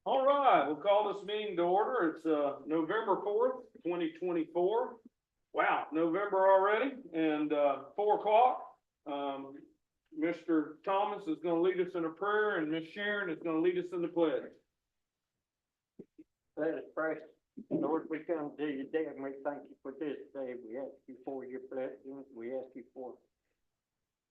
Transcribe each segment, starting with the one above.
All right, we'll call this meeting to order. It's November 4th, 2024. Wow, November already, and 4 o'clock. Mr. Thomas is going to lead us in a prayer, and Miss Sharon is going to lead us in the pledge. Let us pray. Lord, we come to you today and we thank you for this day. We ask you for your blessings. We ask you for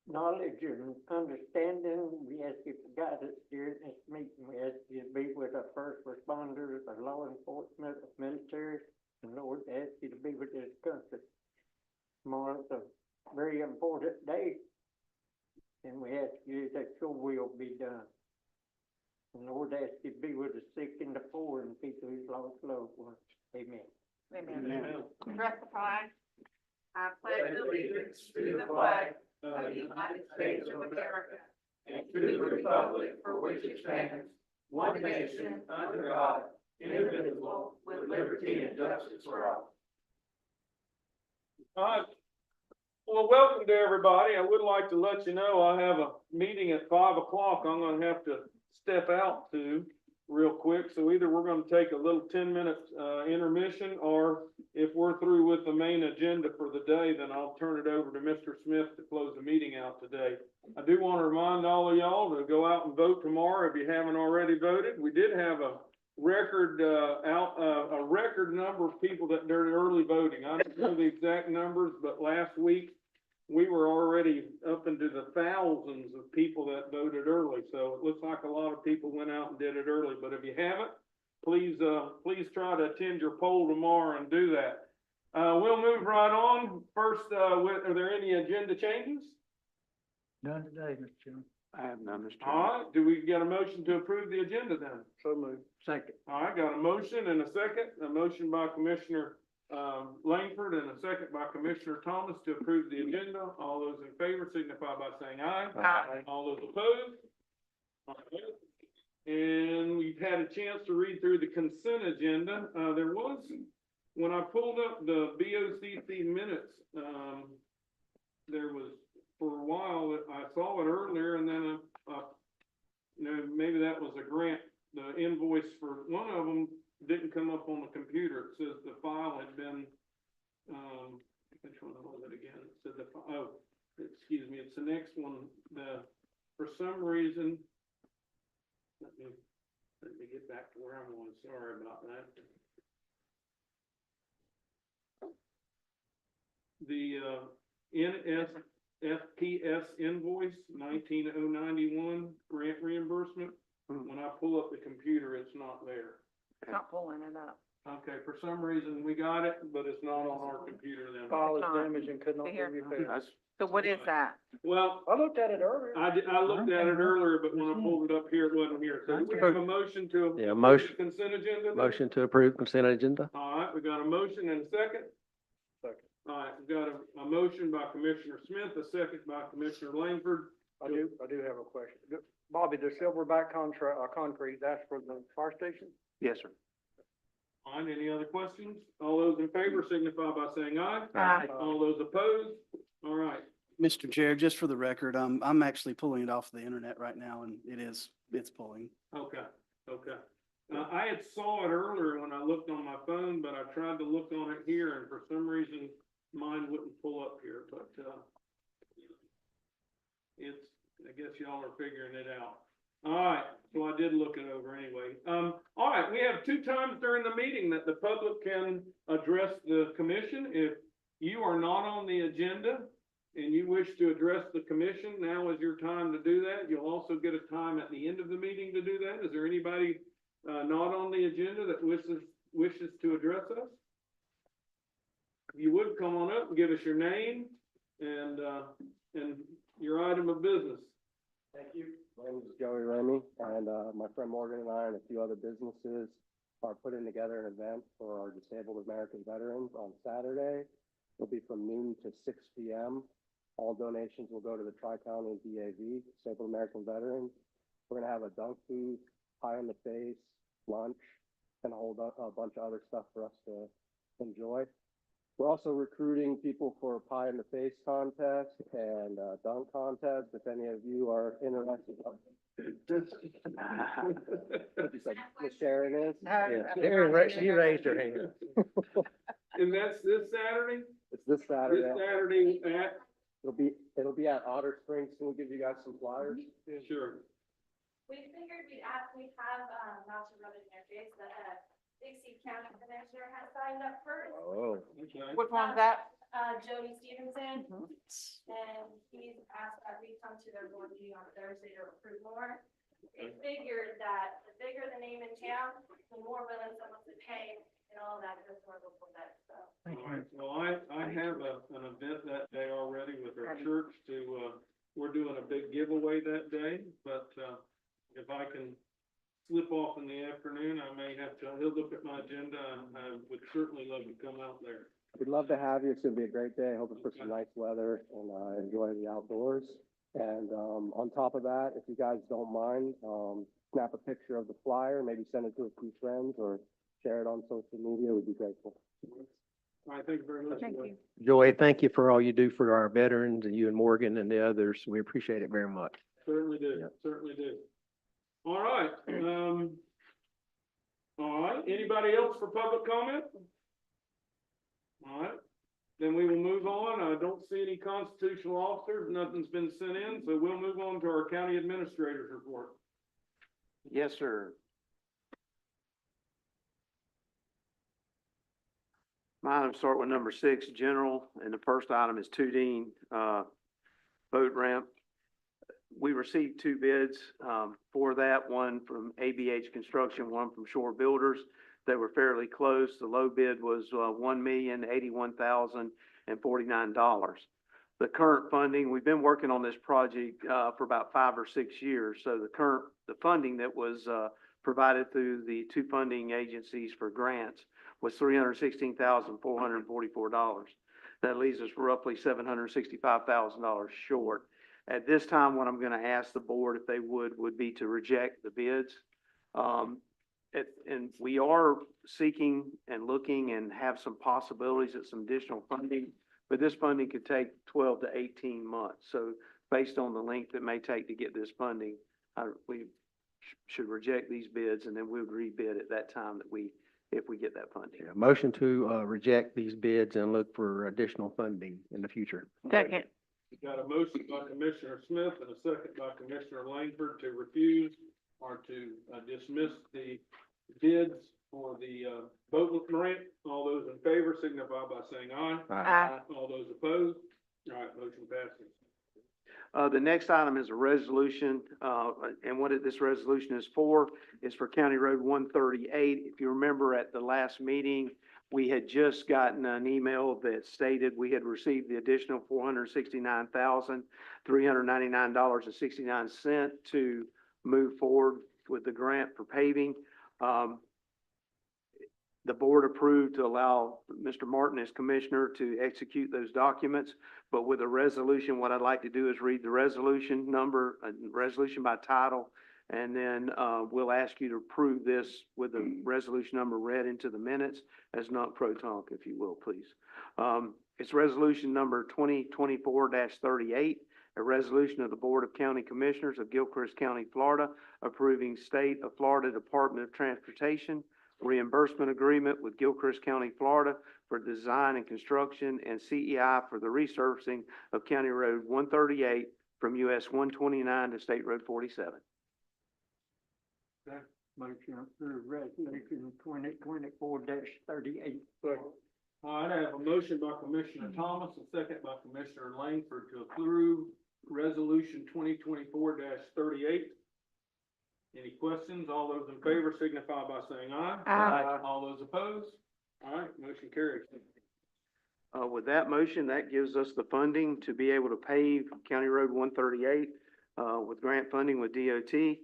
knowledge and understanding. We ask you for guidance during this meeting. We ask you to be with our first responders, our law enforcement, our military, and Lord, ask you to be with this country. Tomorrow's a very important day, and we ask you that your will be done. And Lord, ask you to be with the sick and the poor and people who've lost loved ones. Amen. Amen. Amen. Dress the flag. I pledge allegiance to the flag of the United States of America and to the republic for which it stands, one nation, under God, indivisible, with liberty and justice for all. All right. Well, welcome to everybody. I would like to let you know I have a meeting at 5 o'clock. I'm going to have to step out to real quick. So either we're going to take a little 10-minute intermission, or if we're through with the main agenda for the day, then I'll turn it over to Mr. Smith to close the meeting out today. I do want to remind all of y'all to go out and vote tomorrow if you haven't already voted. We did have a record record number of people that did early voting. I don't know the exact numbers, but last week we were already up into the thousands of people that voted early. So it looks like a lot of people went out and did it early. But if you haven't, please try to attend your poll tomorrow and do that. We'll move right on. First, are there any agenda changes? None today, Mr. Chairman. I have none, Mr. All right, do we get a motion to approve the agenda then? So moved. Second. All right, got a motion and a second. A motion by Commissioner Langford and a second by Commissioner Thomas to approve the agenda. All those in favor signify by saying aye. Aye. All those opposed? All right. And we've had a chance to read through the consent agenda. There was, when I pulled up the BOCC minutes, there was, for a while, I saw it earlier, and then, you know, maybe that was a grant. The invoice for one of them didn't come up on the computer. It says the file had been, which one was it again? It said excuse me, it's the next one. For some reason, let me get back to where I'm going. Sorry about that. The NSFPS invoice 19091 grant reimbursement. When I pull up the computer, it's not there. Not pulling it up. Okay, for some reason we got it, but it's not on our computer then. File is Not. damaged and could not be Here. repaired. So what is that? Well, I looked at it earlier. I looked at it earlier, but when I pulled it up here, it wasn't here. So do we have a motion to Yeah, approve motion. the consent agenda then? Motion to approve consent agenda? All right, we got a motion and a second. Second. All right, we've got a motion by Commissioner Smith, a second by Commissioner Langford. I do have a question. Bobby, the Silverback concrete, that's for the fire station? Yes, sir. All right, any other questions? All those in favor signify by saying aye. Aye. All those opposed? All right. Mr. Chair, just for the record, I'm actually pulling it off the internet right now, and it's pulling. Okay, okay. I had saw it earlier when I looked on my phone, but I tried to look on it here, and for some reason, mine wouldn't pull up here, but, I guess y'all are figuring it out. All right, so I did look it over anyway. All right, we have 2 times during the meeting that the public can address the commission. If you are not on the agenda and you wish to address the commission, now is your time to do that. You'll also get a time at the end of the meeting to do that. Is there anybody not on the agenda that wishes to address us? If you would, come on up and give us your name and your item of business. Thank you. My name is Joey Remy, and my friend Morgan and I and a few other businesses are putting together an event for our disabled American veterans on Saturday. It'll be from noon to 6 p.m. All donations will go to the Tri-County DAV, Disabled American Veterans. We're going to have a dunk booth, pie in the face, lunch, and a bunch of other stuff for us to enjoy. We're also recruiting people for a pie in the face contest and dunk contest. If any of you are interested, Miss Sharon is. Yeah, Sharon, she raised her hand. And that's this Saturday? It's this This Saturday. Saturday at, It'll be at Otter Springs. Can we give you guys some flyers? sure. We figured we'd have, not to rub it in their face, but, BOCC County Commissioner has signed up first. Oh. Okay. Which one's that? Jody Stevenson, and he's asked that we come to their board meeting on Thursday to approve more. They figured that the bigger the name in town, the more willing someone to pay and all that goes toward local debt, so. All right. Well, I have an event that day already with our church to, we're doing a big giveaway that day, but, if I can slip off in the afternoon, I may have to, he'll look at my agenda, and I would certainly love to come out there. We'd love to have you. It's gonna be a great day. Hoping for some nice weather and, enjoy the outdoors. And, on top of that, if you guys don't mind, snap a picture of the flyer, maybe send it to a few friends or share it on social media. We'd be grateful. All right, thank you very much. Thank you. Joy, thank you for all you do for our veterans and you and Morgan and the others. We appreciate it very much. Certainly do, Yeah. certainly do. All right, anybody else for public comment? All right, then we will move on. I don't see any constitutional officers, nothing's been sent in, so we'll move on to our county administrator's report. Yes, sir. My items start with number 6, general, and the first item is Tudine, boat ramp. We received 2 bids, for that, one from ABH Construction, one from Shore Builders. They were fairly close. The low bid was, $1,081,049. The current funding, we've been working on this project, for about 5 or 6 years. So the funding that was, provided through the 2 funding agencies for grants was $316,444. That leaves us roughly $765,000 short. At this time, what I'm going to ask the board, if they would be to reject the bids. And we are seeking and looking and have some possibilities at some additional funding, but this funding could take 12 to 18 months. So based on the length it may take to get this funding, we should reject these bids, and then we would rebid at that time if we get that funding. Yeah, motion to, reject these bids and look for additional funding in the future. Second. We got a motion by Commissioner Smith and a second by Commissioner Langford to refuse or to dismiss the bids for the boat ramp. All those in favor signify by saying aye. Aye. All those opposed? All right, motion passes. The next item is a resolution, and what this resolution is for County Road 138. If you remember at the last meeting, we had just gotten an email that stated we had received the additional $469,399.69 to move forward with the grant for paving. The board approved to allow Mr. Martin as commissioner to execute those documents, but with a resolution, what I'd like to do is read the resolution number, resolution by title, and then we'll ask you to approve this with the resolution number read into the minutes as not pro tunc, if you will, please. It's resolution number 2024-38, a resolution of the Board of County Commissioners of Gilchrist County, Florida, approving State of Florida Department of Transportation reimbursement agreement with Gilchrist County, Florida for design and construction and CEI for the resurfacing of County Road 138 from US 129 to State Road 47. Motion approved resolution 2024-38. All right, I have a motion by Commissioner Thomas, a second by Commissioner Langford to approve resolution 2024-38. Any questions? All those in favor signify by saying aye. Aye. All those opposed? All right, motion carries. With that motion, that gives us the funding to be able to pave County Road 138 with grant funding with DOT.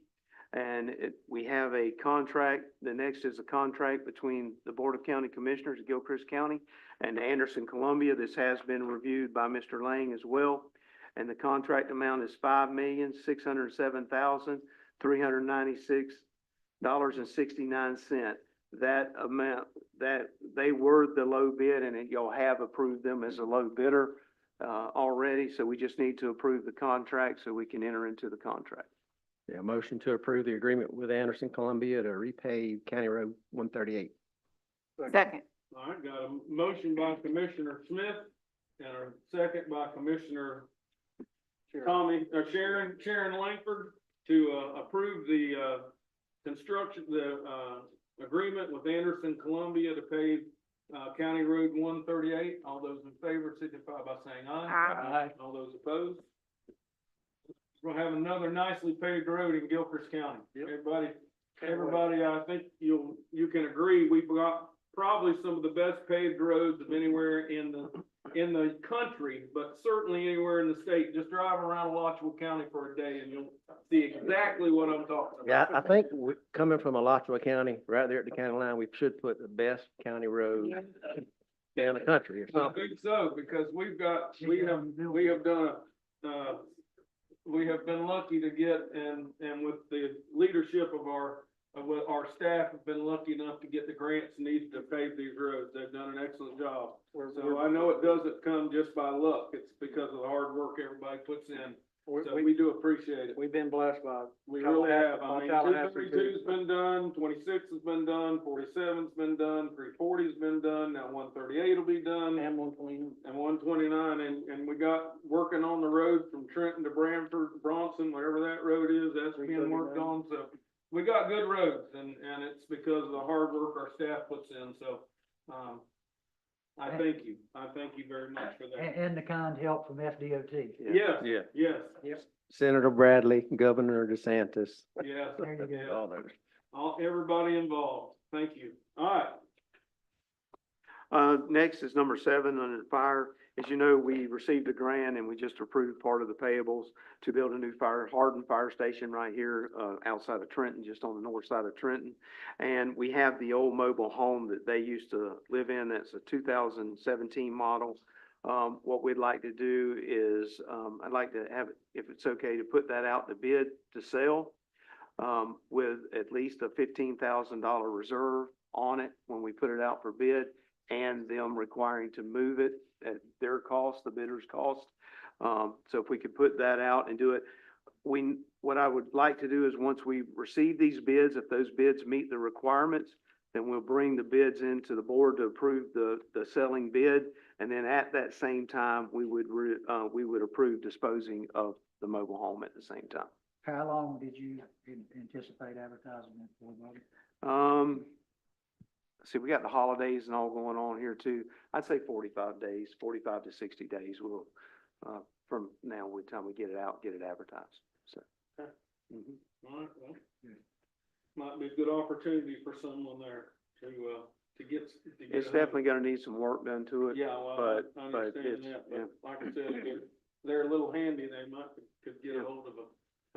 And we have a contract. The next is a contract between the Board of County Commissioners of Gilchrist County and Anderson, Columbia. This has been reviewed by Mr. Lang as well. And the contract amount is $5,607,396.69. That amount, that they were the low bid, and y'all have approved them as a low bidder already. So we just need to approve the contract so we can enter into the contract. Yeah, motion to approve the agreement with Anderson Columbia to repave County Road 138. Second. All right, got a motion by Commissioner Smith and a second by Commissioner Sharon Langford to, approve the, construction, agreement with Anderson Columbia to pave, County Road 138. All those in favor signify by saying aye. Aye. All those opposed? We'll have another nicely paved road in Gilchrist County. Everybody, I think you can agree, we've got probably some of the best paved roads of anywhere in the country, but certainly anywhere in the state. Just drive around Alachua County for a day and you'll see exactly what I'm talking Yeah, about. I think coming from Alachua County, right there at the county line, we should put the best county road in the country or I something. think so, because we have been lucky to get, and with the leadership of our staff have been lucky enough to get the grants needed to pave these roads. They've done an excellent job. So I know it doesn't come just by luck. It's because of the hard work everybody puts in. So we do appreciate it. We've been blessed by. We really have. I mean, 232's been done, 26 has been done, 47's been done, 340's been done, now 138 will be done. And 120. And 129, and we got working on the road from Trenton to Bramford, Bronson, wherever that road is, that's being worked on, so. We got good roads, and it's because of the hard work our staff puts in, so, I thank you very much for that. And the kind help from FDOT. Yes, Yeah. yes, Senator Bradley, Governor DeSantis, yes, There you go. all those. everybody involved, thank you, all right. Next is number 7 under fire. As you know, we received a grant and we just approved part of the payables to build a new hardened fire station right here, outside of Trenton, just on the north side of Trenton. And we have the old mobile home that they used to live in. That's a 2017 model. What we'd like to do is, I'd like to have, if it's okay, to put that out to bid to sell, with at least a $15,000 reserve on it when we put it out for bid, and them requiring to move it at their cost, the bidder's cost. So if we could put that out and do it, what I would like to do is once we receive these bids, if those bids meet the requirements, then we'll bring the bids into the board to approve the selling bid. And then at that same time, we would approve disposing of the mobile home at the same time. How long did you anticipate advertising it for, Bobby? See, we got the holidays and all going on here too. I'd say 45 days, 45 to 60 days will, from now, with the time we get it out, get it advertised, so. Okay. Mhm. All right, well, might be a good opportunity for someone there to get. It's definitely gonna need some work done to it. Yeah, well, but I understand it's- that, yeah. but like I said, if they're a little handy, they could get Yeah. a hold of a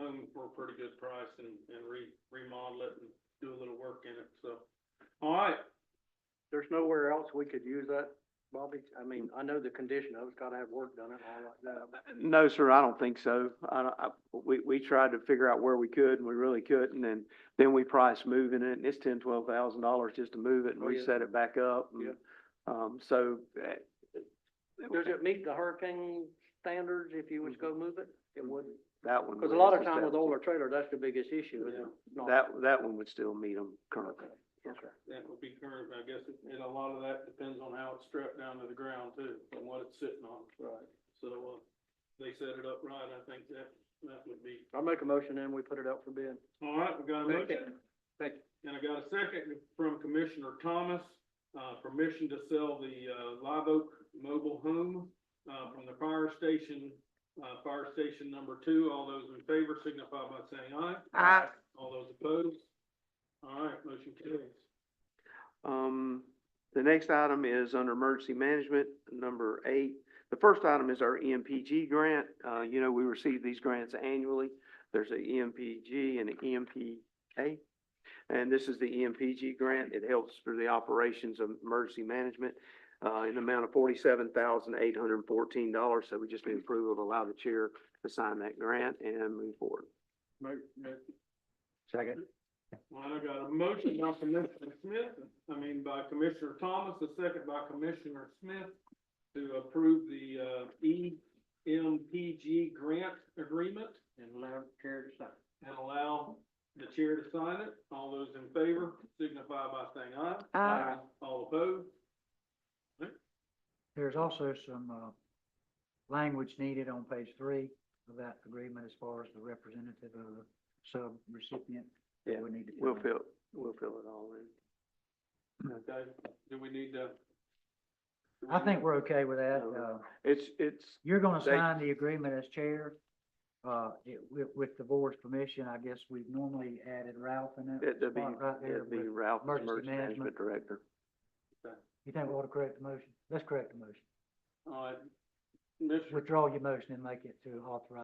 home for a pretty good price and remodel it and do a little work in it, so. All right, There's nowhere else we could use that, Bobby? I mean, I know the condition of it's gotta have work done and all like that. No, sir, I don't think so. We tried to figure out where we could and we really couldn't, and then we priced moving it, and it's $10,000-12,000 just to move it and Oh, yeah. reset it back up. And, Does it meet the hurricane standards if you was to go move it? It wouldn't. that one. Cause a lot of time with older trailers, that's the biggest issue, is it? not? That one would still meet them currently. Okay. that would be current, I guess, and a lot of that depends on how it's strapped down to the ground too, and what it's sitting on. Right. So, they set it up right, I think that would be. I'll make a motion and we put it out for bid. All right, we got a motion. Thank And I got a second from Commissioner Thomas, permission to sell the, Live Oak mobile home, from the fire station number 2. All those in favor signify by saying aye. Aye. All those opposed? All right, motion carries. The next item is under emergency management, number 8. The first item is our EMPG grant. You know, we receive these grants annually. There's a EMPG and an EMPA. And this is the EMPG grant. It helps for the operations of emergency management, in the amount of $47,814. So we just need approval to allow the chair to sign that grant and move forward. Second. Well, I got a motion by by Commissioner Thomas, a second by Commissioner Smith to approve the, EMPG grant agreement. And allow chair to sign. and allow the chair to sign it. All those in favor signify by saying aye. Aye. All opposed? There's also some, language needed on page 3 of that agreement as far as the representative of the sub-recipient. that Yeah, we need to we'll fill in. we'll fill it all in. Okay, do we need to? I think we're okay with that. It's, You're gonna They- sign the agreement as chair. With the board's permission, I guess we've normally added Ralph in that it'd be, spot right there. it'd be with Ralph, as emergency emergency management management. director. You think we ought to correct the motion? Let's correct the motion. All right, Mr. Withdraw your motion and make it to authorize.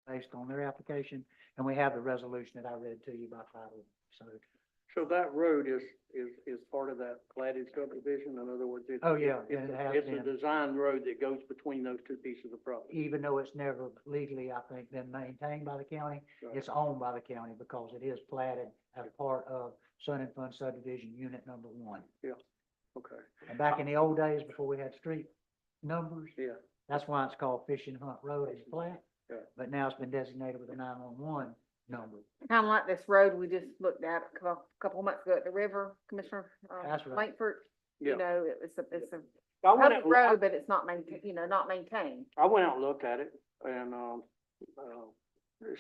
based on their application, and we have the resolution that I read to you by title, so. So that road is part of that platted subdivision, in other words, it's. Oh, yeah, It's and it a- has it's a been. design road that goes between those two pieces of property. Even though it's never legally, I think, been maintained by the county, Right. it's owned by the county because it is platted as part of Sun and Fun subdivision unit number 1. Okay, And back in the old days, before we had street numbers, yeah, that's why it's called Fishing Hunt Road as plat. Yeah. But now it's been designated with a 911 number. Kind of like this road we just looked at a couple of months ago at the river, Commissioner, That's right. Langford. Yeah. You know, it's a I went public out, road, but it's not not maintained. I went out and looked at it and,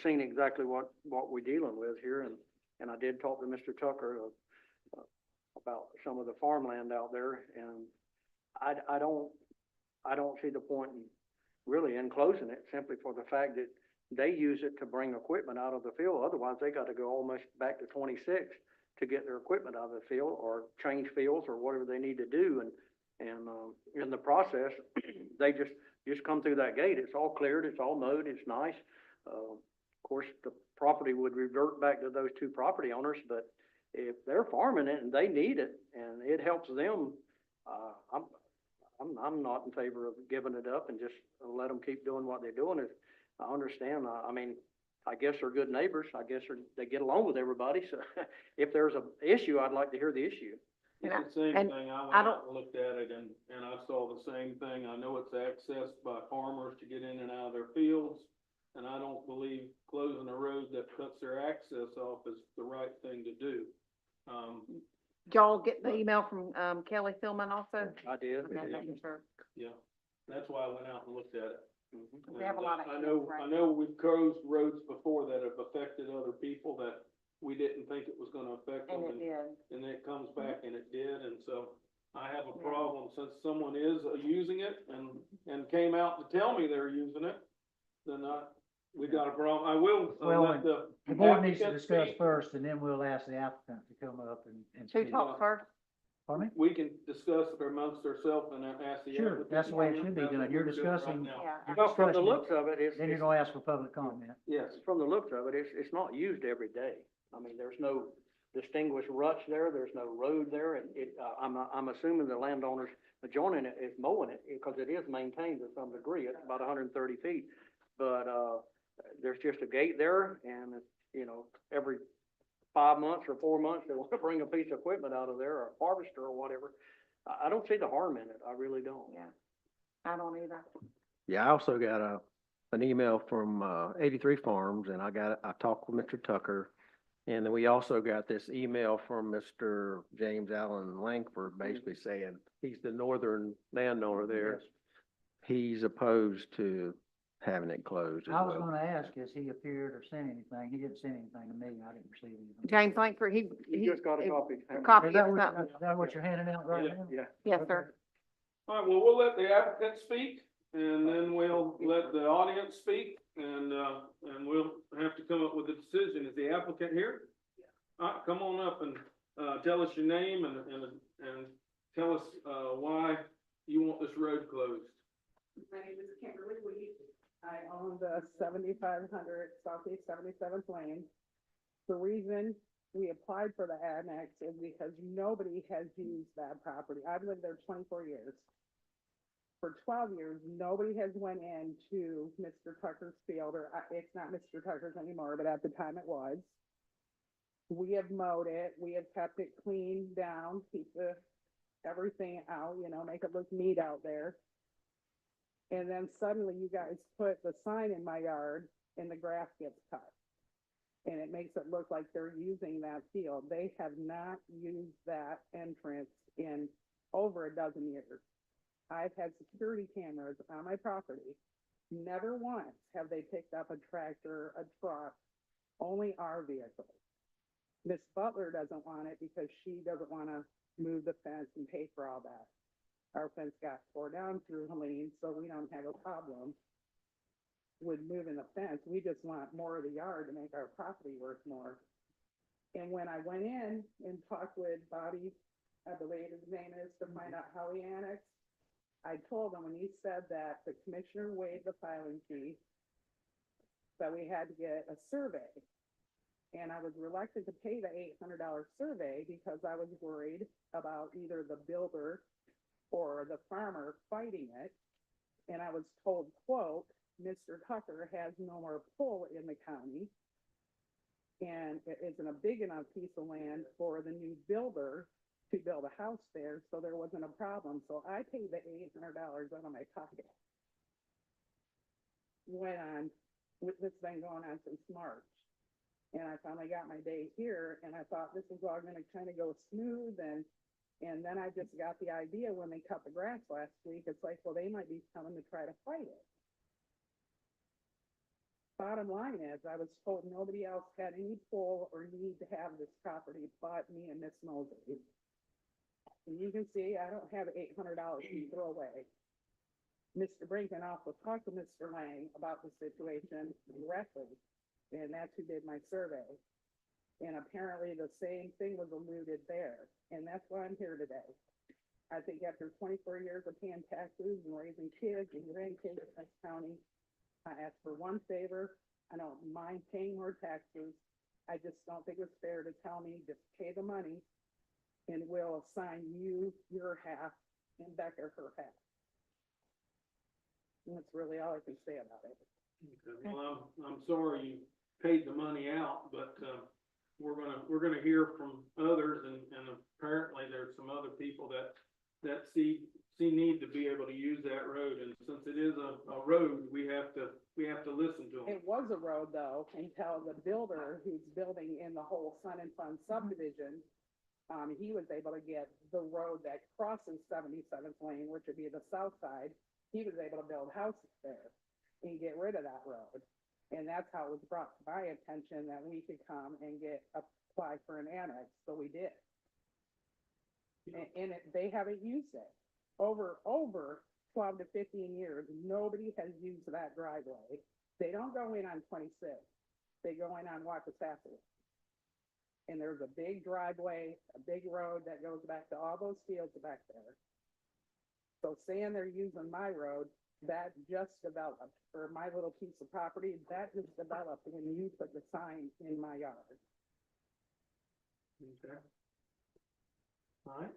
seen exactly what we're dealing with here and I did talk to Mr. Tucker, about some of the farmland out there and I don't see the point in really in closing it simply for the fact that they use it to bring equipment out of the field. Otherwise, they gotta go almost back to 26 to get their equipment out of the field or change fields or whatever they need to do. And in the process, they just come through that gate. It's all cleared, it's all mowed, it's nice. Of course, the property would revert back to those two property owners, but if they're farming it and they need it and it helps them, I'm not in favor of giving it up and just let them keep doing what they're doing. I understand, I mean, I guess they're good neighbors. I guess they get along with everybody. So if there's an issue, I'd like to hear the issue. It's And the same and thing, I I went don't- out and looked at it and I saw the same thing, I know it's accessed by farmers to get in and out of their fields. And I don't believe closing a road that cuts their access off is the right thing to do. Did y'all get the email from, Kelly Philman also? I did. Okay, making sure. Yeah, that's why I went out and looked at it. Mhm. We have a lot of And I know, hands, right? I know we've closed roads before that have affected other people that we didn't think it was gonna affect them. And it did. And then it comes back and it did, and so I have a Yeah. problem since someone is using it and came out to tell me they're using it, then we got a problem. I will Well, let the. The board needs to applicant discuss speak. first, and then we'll ask the applicant to come up and Who speak. talks first? Pardon me? We can discuss it amongst ourselves and ask the. Sure, applicant that's the way it to should be comment. That's done. what You're we're doing right discussing- now. Yeah. Well, from the Discussion. looks of it, Then you're gonna ask for public comment. Yes. from the looks of it, it's not used every day. I mean, there's no distinguished ruts there, there's no road there, and I'm assuming the landowners adjoining it is mowing it, because it is maintained to some degree, it's about 130 feet. But, there's just a gate there, and it's, every 5 months or 4 months, they want to bring a piece of equipment out of there, or a harvester or whatever. I don't see the harm in it, I really don't. Yeah. I don't either. Yeah, I also got an email from, 83 Farms, and I talked with Mr. Tucker. And then we also got this email from Mr. James Allen Langford, basically saying he's the northern landowner there. Yes. He's opposed to having it closed as I was well. gonna ask, has he appeared or sent anything? He didn't send anything to me. I didn't receive anything. James Langford, You just got a copy. A copy Is of that what, something. is that what you're handing out right Yeah. now? Yeah. Yes, sir. All right, well, we'll let the applicant speak, and then we'll let the audience speak, and we'll have to come up with a decision. Is the applicant here? All right, come on up and, tell us your name and tell us, why you want this road closed. My name is Kimberly Weed. I own the 7,500 Southeast 77th Lane. The reason we applied for the annex is because nobody has used that property. I've lived there 24 years. For 12 years, nobody has went into Mr. Tucker's field, or it's not Mr. Tucker's anymore, but at the time it was. We have mowed it, we have kept it clean down, keep everything out, make it look neat out there. And then suddenly you guys put the sign in my yard and the grass gets cut. And it makes it look like they're using that field. They have not used that entrance in over a dozen years. I've had security cameras on my property. Never once have they picked up a tractor, a truck, only our vehicles. Miss Butler doesn't want it because she doesn't want to move the fence and pay for all that. Our fence got tore down through Helene, so we don't have a problem with moving the fence. We just want more of the yard to make our property worth more. And when I went in and talked with Bobby, I believe his name is, to find out how he annexed, I told him when he said that the commissioner waived the filing fee, that we had to get a survey. And I was reluctant to pay the $800 survey because I was worried about either the builder or the farmer fighting it. And I was told, quote, Mr. Tucker has no more pull in the county. And it isn't a big enough piece of land for the new builder to build a house there, so there wasn't a problem. So I paid the $800 out of my pocket. Went on with this thing going on since March. And I finally got my day here, and I thought this was all gonna kind of go smooth, and then I just got the idea when they cut the grass last week, it's like, well, they might be coming to try to fight it. Bottom line is, I was told nobody else had any pull or need to have this property but me and Miss Mosley. And you can see, I don't have $800 to throw away. Mr. Brinken also talked to Mr. Lang about the situation directly, and that's who did my survey. And apparently the same thing was alluded there, and that's why I'm here today. I think after 24 years of paying taxes and raising kids and grandkids in this county, I asked for one favor. I don't mind paying more taxes. I just don't think it's fair to tell me just pay the money and we'll assign you your half and Becca her half. And that's really all I can say about it. Okay, well, I'm sorry you paid the money out, but, we're gonna hear from others, and apparently there's some other people that see need to be able to use that road, and since it is a road, we have to listen to them. It was a road though, until the builder who's building in the whole Sun and Fun subdivision, he was able to get the road that crosses 77th Lane, which would be the south side. He was able to build houses there and get rid of that road. And that's how it was brought to my attention that we could come and apply for an annex, so we did. And they haven't used it. Over 12 to 15 years, nobody has used that driveway. They don't go in on 26, they go in on Wackasasset. And there's a big driveway, a big road that goes back to all those fields back there. So saying they're using my road, that just developed, for my little piece of property, that just developed when you put the sign in my yard. Okay. All right.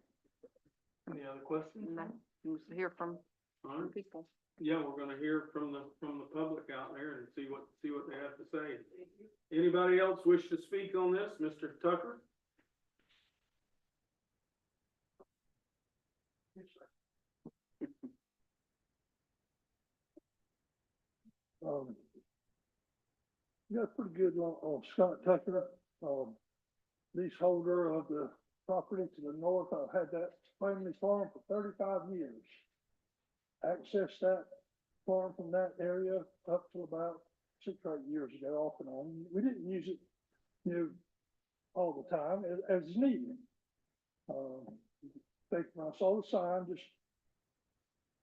Any other questions? And that was to hear from All right. people. Yeah, we're gonna hear from the public out there and see what they have to say. Anybody else wish to speak on this? Mr. Tucker? Got a pretty good on Scott Tucker, leaseholder of the property to the north. I've had that family farm for 35 years. Accessed that farm from that area up to about 6 or 8 years ago, off and on. We didn't use it, all the time as needed. Think when I saw the sign, just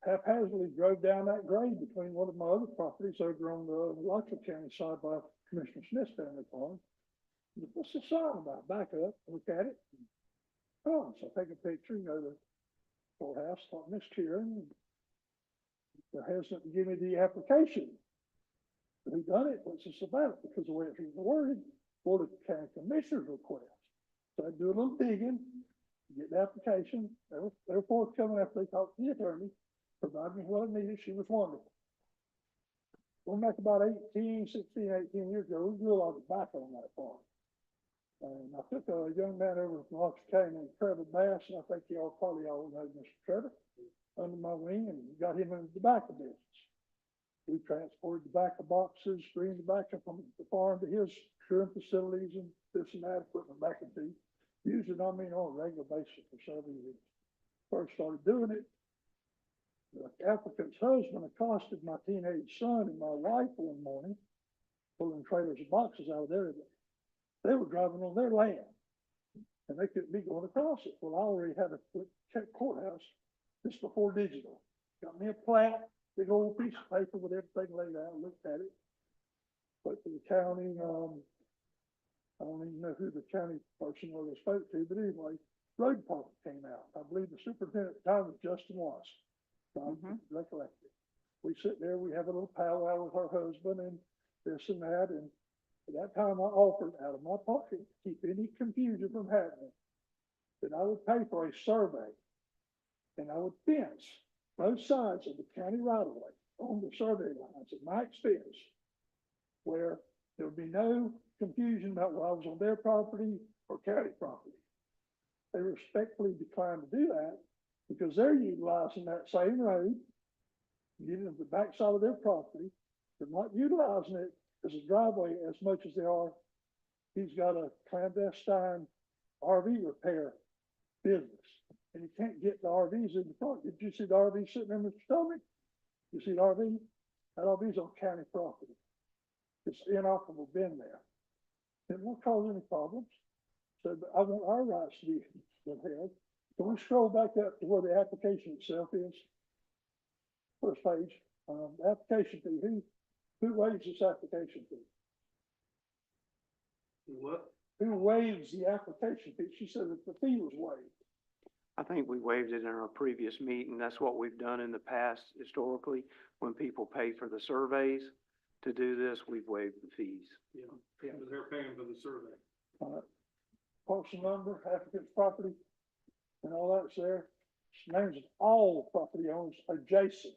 haphazardly drove down that grade between one of my other properties over on the Lottery County side by Commissioner Smith's family farm. What's the sign about? Back up, look at it. Oh, so I take a picture, go to the courthouse, talk to Miss Kieran. They're hesitant to give me the application. Who done it? What's this about? Because the way it's worded, Board of County Commissioners request. So I do a little digging, get the application. They were forthcoming after they talked to the attorney, provided me what I needed. She was wonderful. Going back about 18 years ago, we grew a lot of tobacco on that farm. And I took a young man over from Oxford County named Trevor Bass, and I think y'all probably all know Mr. Trevor, under my wing, and got him in the tobacco business. We transported tobacco boxes, green tobacco from the farm to his curing facilities and this and that equipment back into. Used it on a regular basis for several years. First started doing it, the applicant's husband accosted my teenage son and my wife one morning, pulling trailers and boxes out of there. They were driving on their land, and they couldn't be going across it. Well, I already had a courthouse just before digital. Got me a plat, big old piece of paper with everything laid out, looked at it. Went to the county, I don't even know who the county person was I spoke to, but anyway, road department came out. I believe the superintendent at the time was Justin Watson. I recollect it. We sit there, we have a little powwow with her husband, and this and that, and at that time I offered out of my pocket to keep any confusion from happening, that I would pay for a survey, and I would fence both sides of the county right of way on the survey lines at my expense, where there would be no confusion about whether I was on their property or county property. They respectfully declined to do that because they're utilizing that same road, getting to the backside of their property. They're not utilizing it as a driveway as much as they are. He's got a clandestine RV repair business, and he can't get the RVs in the front. Did you see the RV sitting there, Mr. Stomach? You see the RV? That RV's on county property. It's inoperable bin there. It won't cause any problems. So but I want our rights to be upheld. Can we scroll back up to where the application itself is? First page, the application fee, who waives this application fee? What? Who waives the application fee? She said that the fee was waived. I think we waived it in our previous meeting. That's what we've done in the past historically. When people pay for the surveys to do this, we've waived the fees. Yeah, because they're paying for the survey. Parcel number, applicant's property, and all that's there. Names of all property owners adjacent.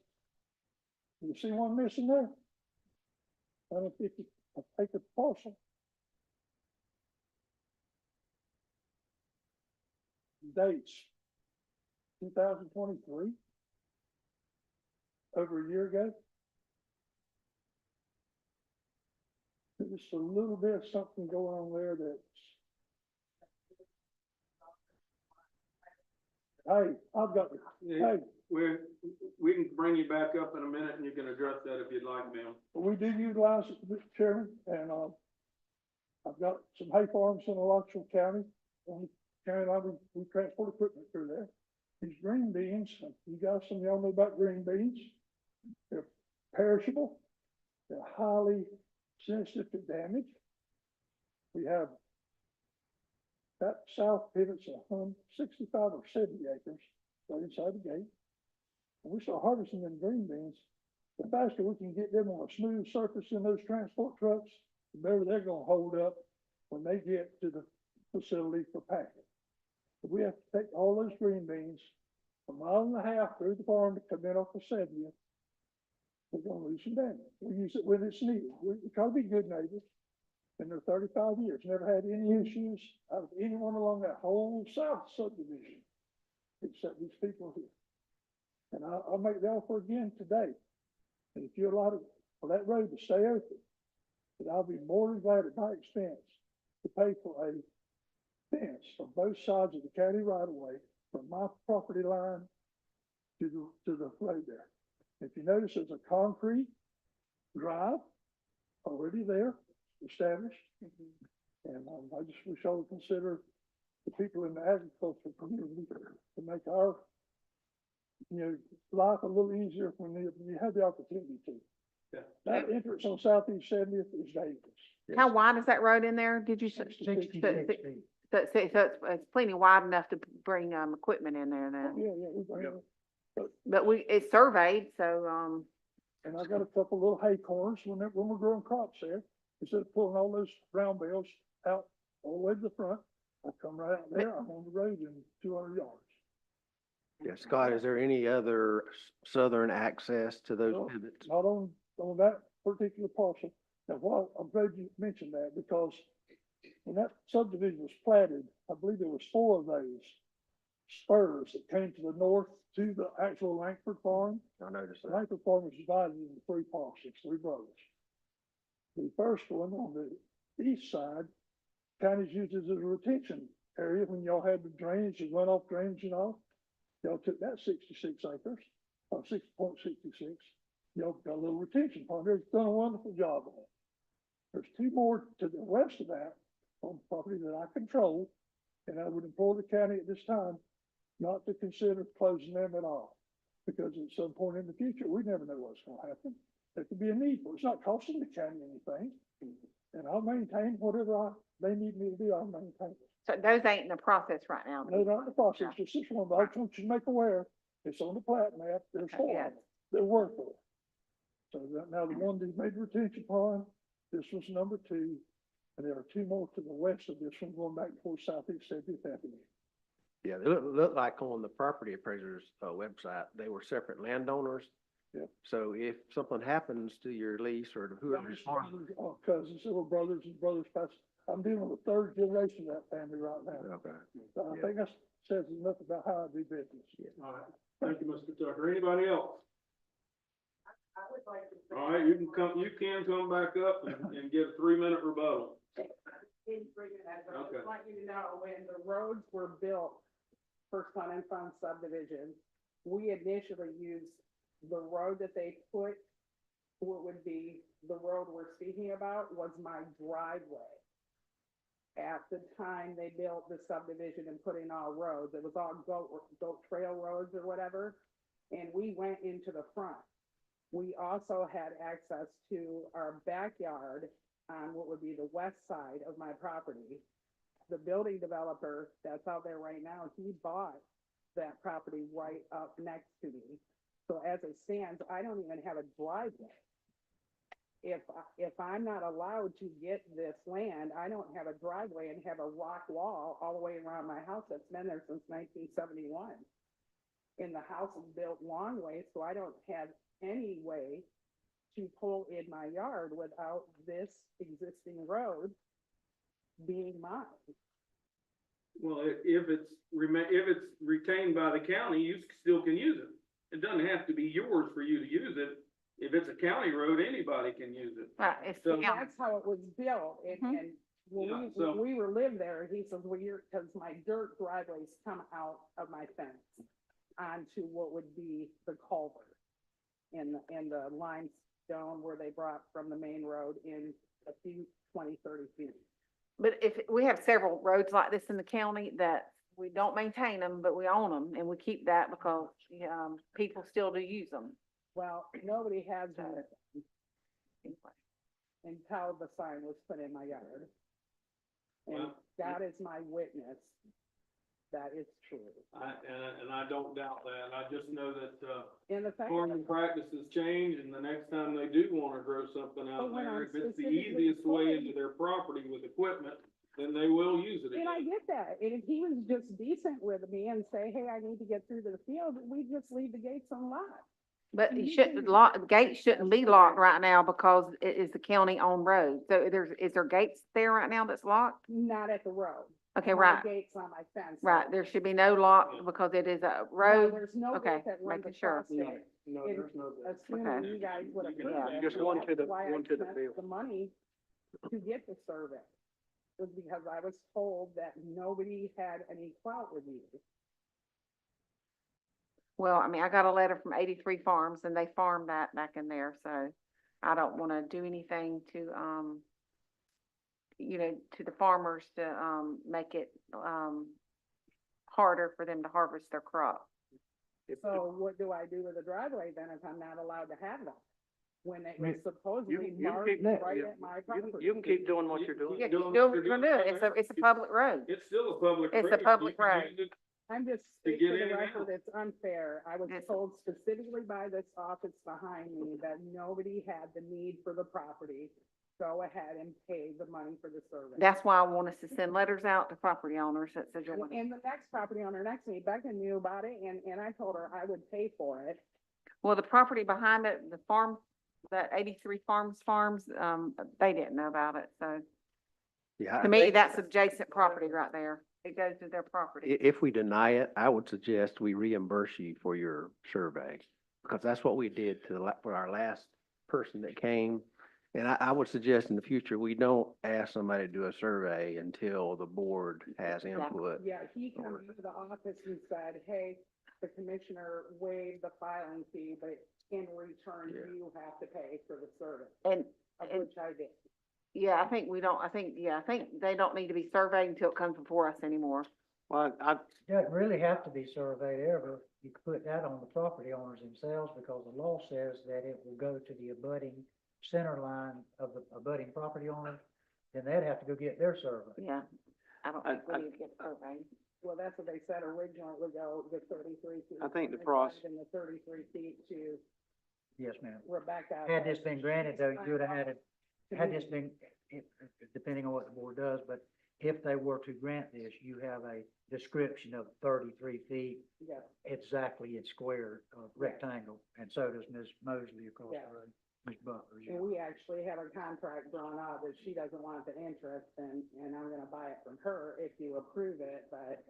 You see one missing there? 150 acre parcel. Dates, 2023. Over a year ago. There's a little bit of something going on there that's. Hey, I've got, Yeah, hey, we can bring you back up in a minute and you can address that if you'd like, ma'am. we do utilize it, Mr. Chairman, and, I've got some hay farms in Alachua County. On the county line, we transport equipment through there. These green beans, you guys, some of y'all know about green beans. They're perishable. They're highly sensitive to damage. We have that south pivot's 65 or 70 acres right inside the gate. And we start harvesting them green beans. The faster we can get them on a smooth surface in those transport trucks, the better they're gonna hold up when they get to the facility for packing. But we have to take all those green beans a mile and a half through the farm to come in off of 70th. We're gonna lose some damage. We use it when it's needed. We try to be good neighbors. Been there 35 years, never had any issues out of anyone along that whole south subdivision, except these people here. And I'll make the offer again today. And if you allow for that road to stay open, that I'll be more than glad at my expense to pay for a fence on both sides of the county right of way from my property line to the road there. If you notice, there's a concrete drive already there, established. And I just wish I would consider the people in the agriculture community to make our, life a little easier when you have the opportunity to. Yeah. That entrance on Southeast 70th is dangerous. How wide is that road in there? Did you say? 66 feet. So it's plenty wide enough to bring, equipment in there then. Yeah, we bring it. But it's surveyed, so, And I got a couple little hay corners when we're growing crops there. Instead of pulling all those brown bales out all the way to the front, I come right out there, I'm on the road in 200 yards. Yeah, Scott, is there any other southern access to those No, pivots? Not on that particular parcel. Now, I'm glad you mentioned that because when that subdivision was platted, I believe there was 4 of those spurs that came to the north to the actual Langford farm. I noticed The that. Langford farm was divided into 3 parcels, 3 brothers. The first one on the east side, county's used as a retention area when y'all had the drainage and runoff drainage and all. Y'all took that 66 acres, or 6.66. Y'all got a little retention pond there. It's done a wonderful job on it. There's 2 more to the west of that on property that I control, and I would implore the county at this time not to consider closing them at all. Because at some point in the future, we never know what's gonna happen. There could be a need for it. It's not costing the county anything. And I'll maintain whatever they need me to do, I'll maintain it. so those ain't in the process right now. No, not in the process, just this one, but I just want you to make aware, it's on the plat map, there's 4 Yeah. of them, they're worth it. So now the one that made the retention pond, This was number two, and there are two more to the west of this one going back towards Southeast 70th Avenue. Yeah, they look like on the property appraiser's, website, they were separate landowners. Yep. So if something happens to your lease or to whoever's farm. Cousins, they were brothers and brothers passed. I'm dealing with the third generation of that family right now. Okay. So I think that says enough about how I do business. All right, thank you, Mr. Tucker. Anybody else? I would like to. All right, you can come back up and get a 3-minute rebuttal. Didn't bring it up, but I Okay. just want you to know, when the roads were built for Sun and Fun subdivision, we initially used the road that they put, what would be the road we're speaking about, was my driveway. At the time they built the subdivision and put in all roads, it was all goat trail roads or whatever, and we went into the front. We also had access to our backyard on what would be the west side of my property. The building developer that's out there right now, he bought that property right up next to me. So as it stands, I don't even have a driveway. If I'm not allowed to get this land, I don't have a driveway and have a rock wall all the way around my house that's been there since 1971. And the house is built long way, so I don't have any way to pull in my yard without this existing road being mine. Well, if it's retained by the county, you still can use it. It doesn't have to be yours for you to use it. If it's a county road, anybody can use it. Right, it's So- the And county. that's how it was built, and, Mhm. and when Yeah, we, so- when we were lived there, he says, well, cause my dirt driveways come out of my fence onto what would be the culvert and the limestone where they brought from the main road in a few 20, 30 feet. But if, we have several roads like this in the county that we don't maintain them, but we own them, and we keep that because, people still do use them. Well, nobody has So, that anyway. until the sign was put in my yard. And Well, God is my witness, that it's true. And I don't doubt that. I just know that, And the fact farming practices change, and the next time they do wanna grow something out But when there, I'm if it's the specifically easiest way told- into their property with equipment, then they will use it And I again. get that, and if he was just decent with me and say, hey, I need to get through to the field, we just leave the gates unlocked. But And you you shouldn't can- lock, gates shouldn't be That's locked correct. right now because it is the county-owned road. So is there gates there right now that's locked? Not at the road. Okay, My right, gates on my fence. right. There should be no lock because it is a No, road. there's no okay, gate that runs making sure. across there. No, And there's no. Assuming Okay. you guys would have. You put can- that, just one to the- that's why I one to the spent field. The money to get the survey was because I was told that nobody had any clout with you. Well, I mean, I got a letter from 83 Farms and they farmed that back in there, so I don't want to do anything to, to the farmers to, make it, harder for them to harvest their crop. So what do I do with the driveway then if I'm not allowed to have that? When it Me- was supposedly you marked keep- right yeah, at my You property. can, you can keep doing what you're doing. Yeah, doing you what do you're what you're doing doing. down It's a public road. It's still a public It's a road. public You can road. use it. I'm just, To for get the in and record, out. it's unfair. I was It's- told specifically by this office behind me that nobody had the need for the property. Go ahead and pay the money for the survey. That's why I want us to send letters out to property owners that says, And the next property owner next to me, Becca knew about it, and I told her I would pay for it. well, the property behind it, the farm, that 83 Farms, they didn't know about it, so. Yeah. To me, that's adjacent property right there. It goes to their property. If we deny it, I would suggest we reimburse you for your survey, because that's what we did for our last person that came. And I would suggest in the future, we don't ask somebody to do a survey until the board has input. Yeah, he came into the office and said, hey, the commissioner waived the filing fee, but in return, Yeah. you have to pay for the survey, And, of and which I did. yeah, I think they don't need to be surveyed until it comes before us anymore. Well, Doesn't really have to be surveyed ever. You could put that on the property owners themselves because the law says that it will go to the abutting center line of the abutting property owner. Then they'd have to go get their survey. Yeah, I don't think we need to get surveyed. Well, that's what they said originally, would go the 33 feet. I think the from process- side And the 33 feet to Yes, ma'am. Rebecca. Had this been granted though, you would have had it had this been, depending on what the board does, but if they were to grant this, you have a description of 33 feet Yes, exactly in square, rectangle, and so does Ms. Mosley across Yeah. the road, Ms. Butler. and we actually have a contract drawn up that she doesn't want the interest and I'm gonna buy it from her if you approve it, but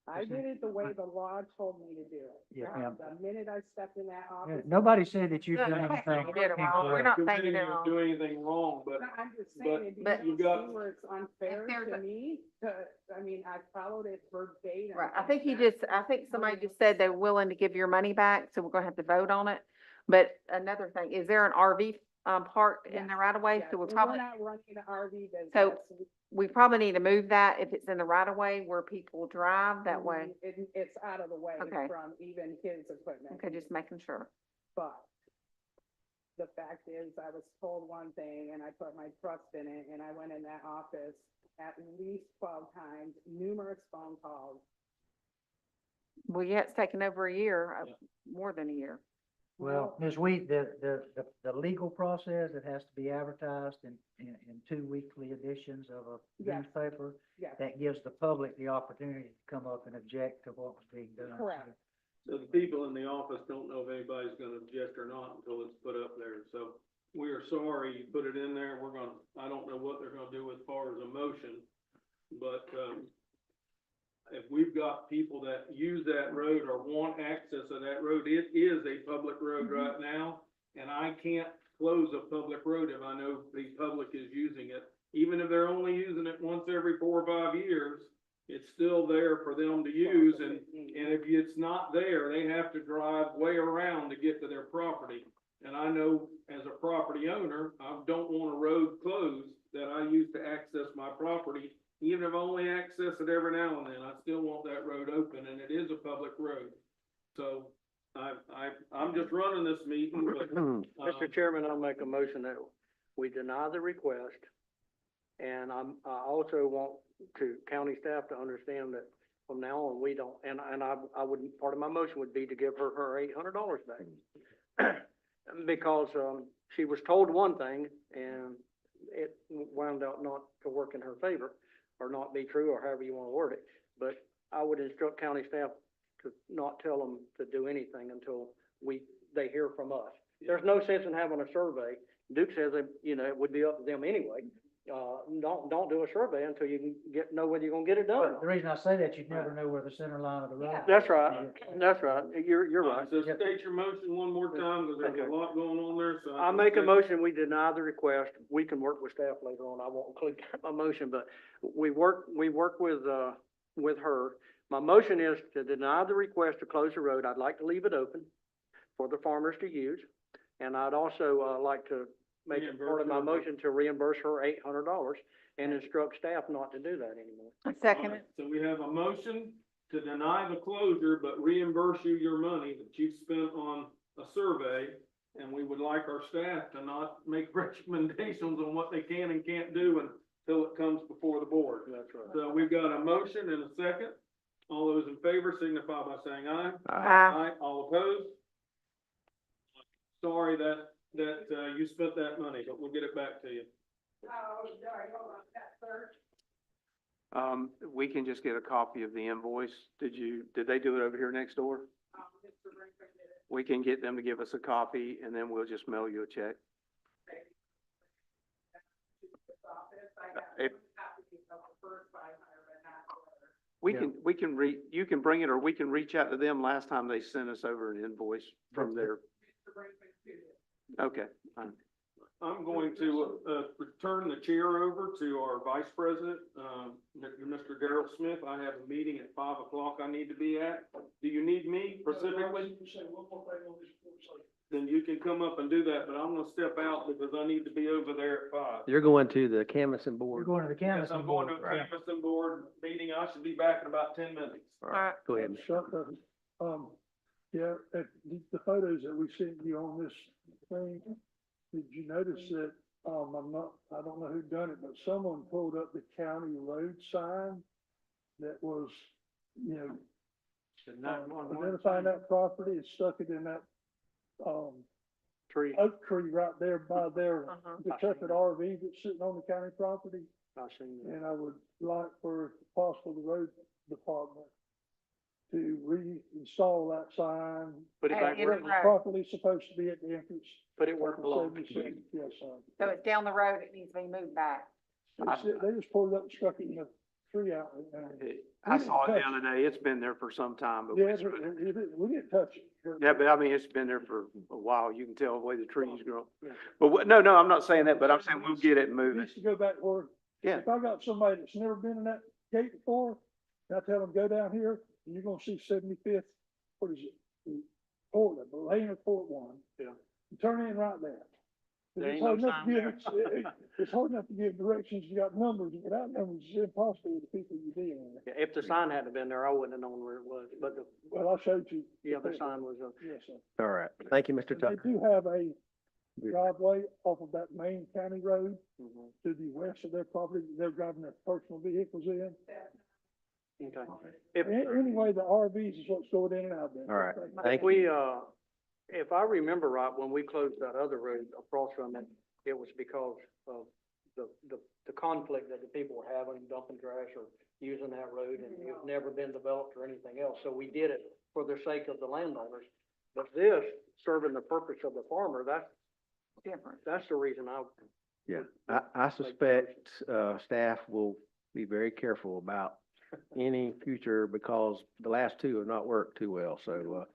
I did it the way the law told me to do it. Yeah, ma'am. The minute I stepped in that Yeah, office. Nobody said that you've No, done no, anything you did it wrong. We're incorrect. not saying Committee you did it didn't wrong. do anything wrong, but No, I'm just but saying, do But- you you got- see where it's unfair there's to a- me? I mean, I followed it verbatim. Right, I think I think somebody just said they're willing to give your money back, so we're gonna have to vote on it. But another thing, is there an RV, park in the right of way? Yes, So we and probably, We're not running an RV business. So- we probably need to move that if it's in the right of way where people drive that way. It's out of the way Okay. from even his equipment. Okay, just making sure. But the fact is, I was told one thing and I put my trust in it and I went in that office at least 12 times, numerous phone calls. Well, yeah, it's taken over a year, more than a year. Well, Ms. Weed, the legal process, it has to be advertised in 2 weekly editions of a Yes. newspaper. Yes, That gives the public the opportunity to come up and object to what was being done. Correct. so the people in the office don't know if anybody's gonna object or not until it's put up there. So we are sorry you put it in there. I don't know what they're gonna do as far as a motion. But, if we've got people that use that road or want access to that road, it is a public road right now. And I can't close a public road if I know the public is using it. Even if they're only using it once every 4 or 5 years, it's still there for them to use. And if it's not there, they have to drive way around to get to their property. And I know as a property owner, I don't want a road closed that I use to access my property. Even if I only access it every now and then, I still want that road open, and it is a public road. So, I'm just running this meeting, but, Mr. Chairman, I'll make a motion that we deny the request. And I also want county staff to understand that from now on, we don't, and I wouldn't, part of my motion would be to give her $800 back. Because, she was told one thing and it wound out not to work in her favor or not be true or however you want to word it. But I would instruct county staff to not tell them to do anything until they hear from us. There's no sense in having a survey. Duke says that, it would be up to them anyway. Don't do a survey until you can know whether you're gonna get it done. or But not. the reason I say that, you'd never know where the center line of the road. Yeah. That's right, that's right. You're right. So state your motion one more time, because there's Okay. a lot going on there, so. I make a motion, we deny the request. We can work with staff later on. I won't include my motion, but we work with her. My motion is to deny the request to close the road. I'd like to leave it open for the farmers to use. And I'd also, like to make it part of my motion to reimburse her $800 and instruct staff not to do that anymore. I second Alright, it. So we have a motion to deny the closure, but reimburse you your money that you've spent on a survey. And we would like our staff to not make recommendations on what they can and can't do until it comes before the board. That's right. So we've got a motion and a second. All those in favor signify by saying aye. Aye. All opposed? Sorry that you spent that money, but we'll get it back to you. Oh, sorry, hold on, that third. We can just get a copy of the invoice. Did they do it over here next door? Mr. Brinker did it. We can get them to give us a copy and then we'll just mail you a check. Office, I got If- one copy of the first 500, but not the other. You can bring it, or we can reach out to them. Last time they sent us over an invoice from their, Mr. Brinkman did it. okay, fine. I'm going to, return the chair over to our vice president, Mr. Darrell Smith. I have a meeting at 5 o'clock I need to be at. Do you need me specifically? Say one more thing on this, before we say. Then you can come up and do that, but I'm gonna step out because I need to be over there at 5. You're going to the canvassing We're board. going to the Yes, canvassing I'm going board. to a canvassing board meeting. I should be back in about 10 minutes. All right, go ahead. Shut the, yeah, the photos that we sent you on this thing, did you notice that, I don't know who done it, but someone pulled up the county road sign that was, identifying that property and stuck it in that, Tree, oak tree right there by their, Uh-huh. the Tucker RV that's sitting on the county property. I seen that. And I would like for, if possible, the road department to reinstall that sign. Put it At back the end where, of it- the road. Properly supposed to be at the entrance. put it where it of belongs. 76. Yes, sir. So it's down the road, it needs to be moved back. They just pulled it up and stuck it in the tree out. I saw it the other day. It's been there for some time, but Yeah, it's- we didn't touch it. yeah, but I mean, it's been there for a while. You can tell the way the trees grow. Yeah. But no, I'm not saying that, but I'm saying we'll get it It moving. needs to go back where, Yeah. if I got somebody that's never been in that gate before, and I tell them, go down here, and you're gonna see 75th, what is it? Port, Lane or Port One. Yeah. You turn in right there. There It's ain't no hard enough sign to give, there. it's hard enough to give directions, you got numbers, without numbers, it's impossible with the people you're dealing with. Yeah, if the sign hadn't been there, I wouldn't have known where it was, but the, Well, I showed you. yeah, the sign was up. Yes, sir. All right. Thank you, Mr. And they Tucker. do have a driveway off of that main county road Mhm. to the west of their property, that they're driving their personal vehicles in. Okay. If, Anyway, the RVs is what's going in and out there. All right. if Thank you. we, if I remember right, when we closed that other road across from it, it was because of the conflict that the people were having dumping trash or using that road, and it's never been developed or anything else, so we did it for the sake of the landowners. But this, serving the purpose of the farmer, Different. that's the reason I, Yeah, I suspect, staff will be very careful about any future because the last two have not worked too well. So,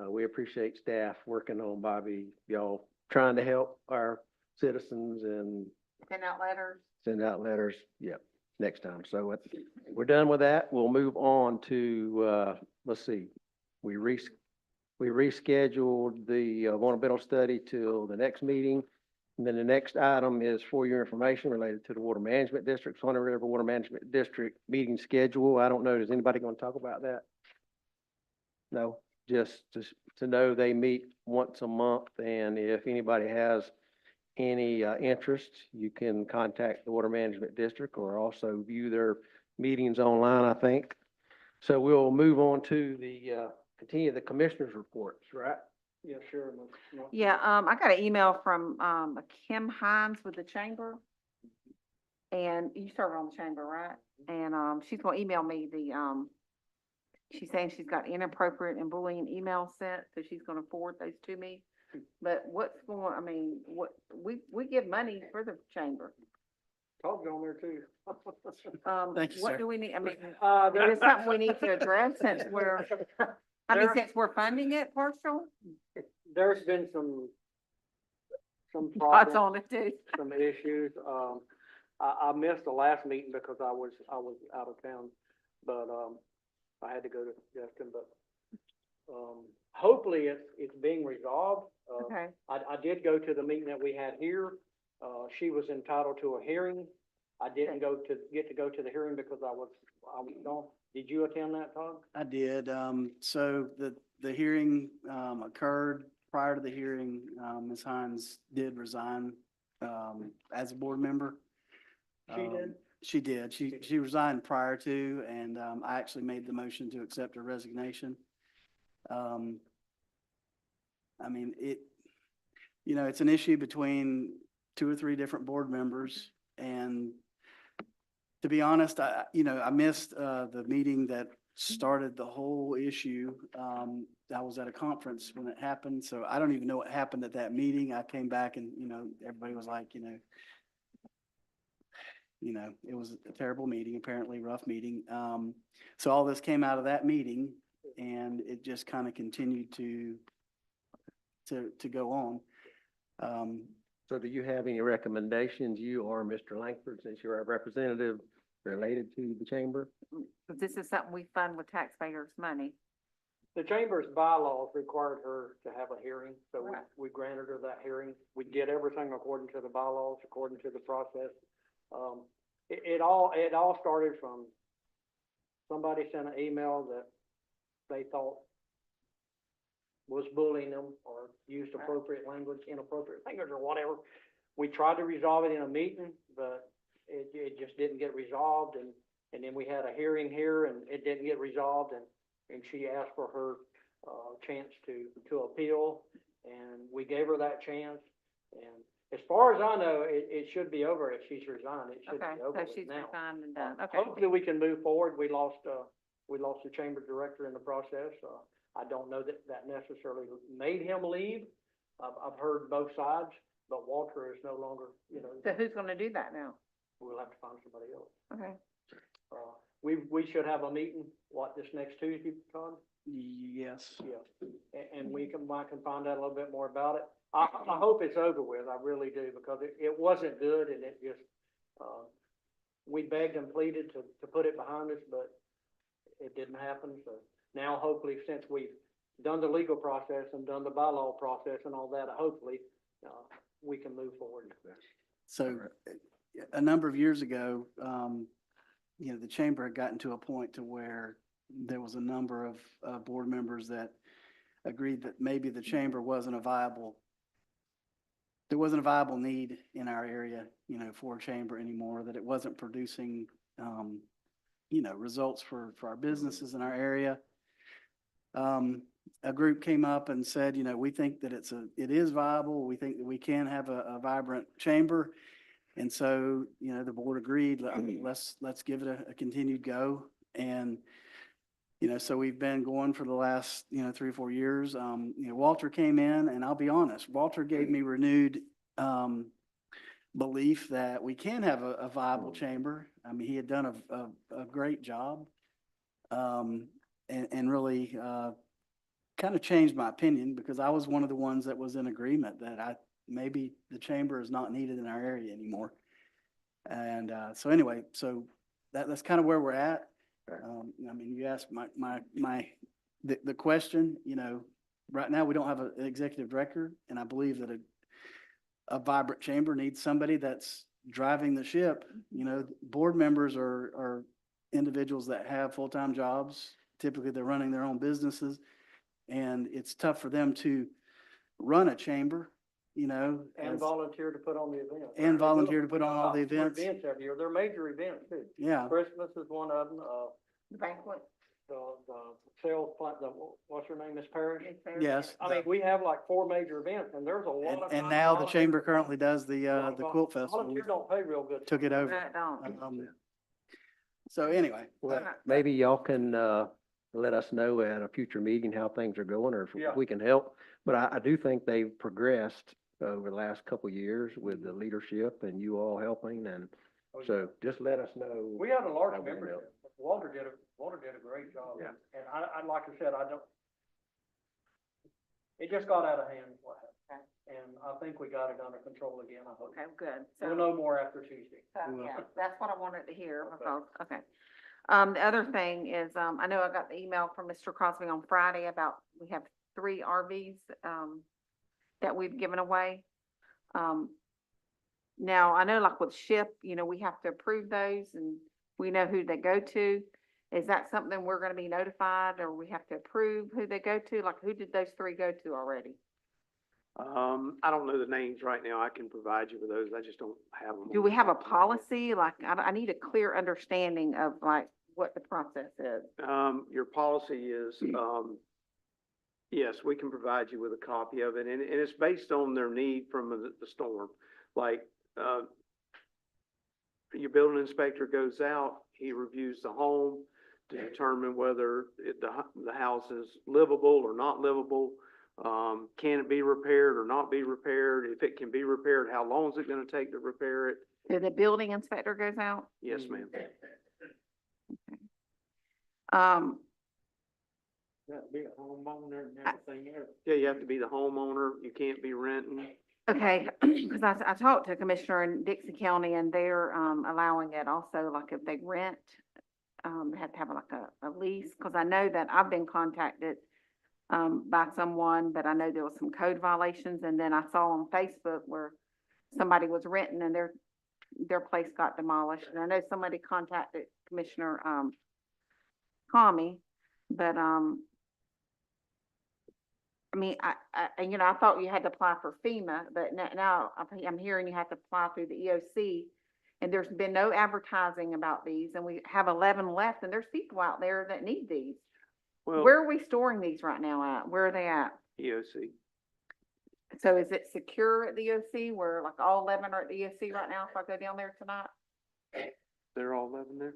we appreciate staff working on Bobby, y'all trying to help our citizens and Send out letters. send out letters. Yep, next time. So we're done with that. We'll move on to, let's see. We rescheduled the vulnerability study till the next meeting. And then the next item is for your information related to the Water Management District, Swanee River Water Management District meeting schedule. I don't know, is anybody going to talk about that? No, just to know they meet once a month, and if anybody has any interest, you can contact the Water Management District or also view their meetings online, I think. So we'll move on to the continue the commissioners' reports, right? yeah, sure. Yeah, I got an email from, Kim Hines with the chamber. And you serve on the chamber, right? And, she's gonna email me she's saying she's got inappropriate and bullying emails sent, so she's gonna forward those to me. But we give money for the chamber. Todd's on there too. Thank you, What sir. do we need? I mean, There is something we need to address since since we're funding it partial? There's been some Thoughts problems, on it too. some issues. I missed the last meeting because I was out of town, but, I had to go to Justin, but, hopefully it's being resolved. Okay, I did go to the meeting that we had here. She was entitled to a hearing. I didn't get to go to the hearing because I was gone. Did you attend that, Todd? I did. So the hearing, occurred. Prior to the hearing, Ms. Hines did resign, as a board member. She did? She did. She resigned prior to, and, I actually made the motion to accept her resignation. I mean, it's an issue between 2 or 3 different board members, and to be honest, I missed, the meeting that started the whole issue. I was at a conference when it happened, so I don't even know what happened at that meeting. I came back and, everybody was like, it was a terrible meeting, apparently rough meeting. So all this came out of that meeting, and it just kind of continued to go on. So do you have any recommendations, you or Mr. Langford, since you're our representative, related to the chamber? but this is something we fund with taxpayers' money. The chamber's bylaws required her to have a hearing, so Right. we granted her that hearing. We did everything according to the bylaws, according to the process. It all started from somebody sent an email that they thought was bullying them or used appropriate language, inappropriate language or whatever. We tried to resolve it in a meeting, but it just didn't get resolved, and then we had a hearing here and it didn't get resolved, and she asked for her chance to appeal, And we gave her that chance, and as far as I know, it should be over if she's resigned, it should Okay, be over so with she's now. resigned and done, okay. Hopefully we can move forward. We lost the chamber director in the process. I don't know that that necessarily made him leave. I've heard both sides, but Walter is no longer, So who's gonna do that now? we'll have to find somebody else. Okay. We should have a meeting, this next Tuesday, Todd? Yes. Yeah, and I can find out a little bit more about it. I hope it's over with, I really do, because it wasn't good, and it just, we begged and pleaded to put it behind us, but it didn't happen, so now hopefully, since we've done the legal process and done the bylaw process and all that, hopefully, we can move forward. So a number of years ago, the chamber had gotten to a point to where there was a number of board members that agreed that maybe the chamber there wasn't a viable need in our area, for a chamber anymore, that it wasn't producing, results for our businesses in our area. A group came up and said, we think that it is viable. We think that we can have a vibrant chamber. And so, the board agreed, let's give it a continued go. And, so we've been going for the last, 3 or 4 years. Walter came in, and I'll be honest, Walter gave me renewed, belief that we can have a viable chamber. I mean, he had done a great job. And really, kind of changed my opinion, because I was one of the ones that was in agreement that maybe the chamber is not needed in our area anymore. And, so anyway, so that's kind of where we're at. I mean, you asked the question, right now we don't have an executive director, and I believe that a vibrant chamber needs somebody that's driving the ship. Board members are individuals that have full-time jobs. Typically, they're running their own businesses, and it's tough for them to run a chamber, And volunteer to put on the event. and volunteer to put on all the Four events. Events every year, they're major events too. Yeah. Christmas is one of them, The banquet? the sales plant, what's her name, Miss Parrish? Yes. I mean, we have like 4 major events, and there's a And, lot of. and now the chamber currently does the quilt festival. Volunteers don't pay real good. Took it over. That don't. So anyway, Well, maybe y'all can, let us know at a future meeting how things are going, or Yeah. if we can help. But I do think they've progressed over the last couple of years with the leadership and you all helping, and so just let us know. We had a large how we can help. membership. Walter did a great job. Yeah. And I, like I said, it just got out of hand, is what happened. And I think we got it under control again, I hope. Okay, good. We'll So, know more after Tuesday. yeah, that's what I wanted to hear, Okay. because, okay. The other thing is, I know I got the email from Mr. Crosby on Friday about, we have 3 RVs, that we've given away. Now, I know like with SHIP, we have to approve those, and we know who they go to. Is that something we're gonna be notified, or we have to approve who they go to? Like, who did those 3 go to already? I don't know the names right now. I can provide you with those. I just don't have them. Do we have a policy? Like, I need a clear understanding of like what the process is. Your policy is, yes, we can provide you with a copy of it, and it's based on their need from the storm. Like, your building inspector goes out, he reviews the home to determine whether the house is livable or not livable. Can it be repaired or not be repaired? If it can be repaired, how long is it gonna take to repair it? So the building inspector goes out? Yes, ma'am. That'd be a homeowner and everything else. Yeah, you have to be the homeowner. You can't be renting. Okay, because I talked to a commissioner in Dixie County, and they're, allowing it also, like if they rent, they have to have like a lease, because I know that I've been contacted, by someone, but I know there was some code violations, and then I saw on Facebook where somebody was renting and their place got demolished, and I know somebody contacted Commissioner, Tommy, but, I mean, I thought you had to apply for FEMA, but now I'm hearing you have to apply through the EOC. And there's been no advertising about these, and we have 11 left, and there's people out there that need these. Well, Where are we storing these right now at? Where are they at? EOC. So is it secure at the EOC where like all 11 are at the EOC right now if I go down there tonight? They're all living there?